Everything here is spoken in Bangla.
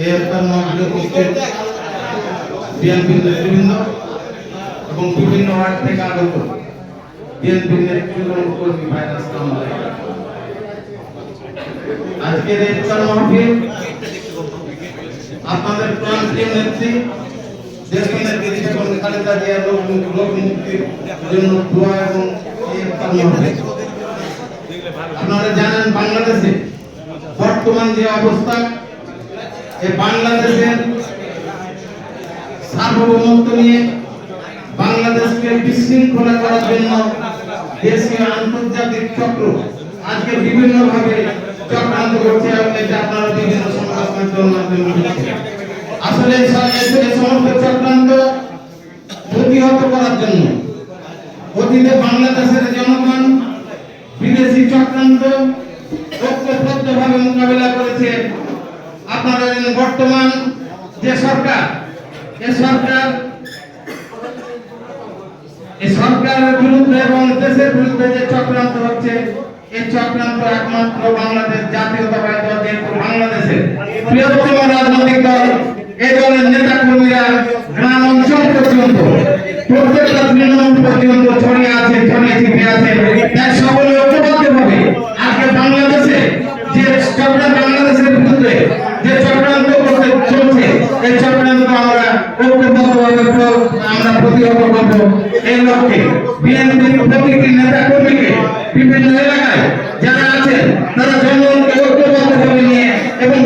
এর মধ্যে উপস্থিত বিএনপির নেতৃবৃন্দ এবং বিভিন্ন ওয়ার্ড থেকে আগত বিএনপির নেতৃবৃন্দ কর্মী ভাইরা, আসসালামু আলাইকুম। আজকের এই ইফতার মাহফিল আপনাদের প্রান্তীয় নেত্রী দেশীয় নেত্রী খালেদা জিয়ার লোক মুক্তির জন্য দোয়া এবং এই ইফতার মাহফিল। আপনারা জানেন বাংলাদেশে বর্তমান যে অবস্থা, এই বাংলাদেশের সার্বভৌমত্ব নিয়ে বাংলাদেশকে বিশৃঙ্খলা করার জন্য দেশীয় আন্তর্জাতিক চক্র আজকে বিভিন্ন ভাবে চক্রান্ত করছে এবং এটা আপনারা বিভিন্ন সংবাদ মাধ্যমের মাধ্যমে দেখছেন। আসলে এই সমস্ত চক্রান্ত প্রতিহত করার জন্য অতীতে বাংলাদেশের জনগণ বিদেশি চক্রান্ত ঐক্যবদ্ধভাবে মোকাবেলা করেছে। আপনারা জানেন বর্তমান যে সরকার, এই সরকারের বিরুদ্ধে এবং দেশের বিরুদ্ধে যে চক্রান্ত হচ্ছে, এই চক্রান্ত একমাত্র বাংলাদেশ জাতীয়তাবাদী দল, যেহেতু বাংলাদেশের বৃহত্তম রাজনৈতিক দল, এই দলের নেতা কর্মীরা গ্রাম অঞ্চল পর্যন্ত প্রত্যেকটা তৃণমূল পর্যন্ত ছড়িয়ে ছিটে আছে। তাই সকলে ঐক্যবদ্ধভাবে আজকে বাংলাদেশে যে চক্রান্ত, বাংলাদেশের বিরুদ্ধে যে চক্রান্ত করতে চলছে, এই চক্রান্ত আমরা ঐক্যবদ্ধভাবে আমরা প্রতিহত করব। এই লক্ষ্যে বিএনপির প্রতিটি নেতা কর্মীকে বিভিন্ন এলাকায় যারা আছেন তারা জনগণকে ঐক্যবদ্ধভাবে নিয়ে এবং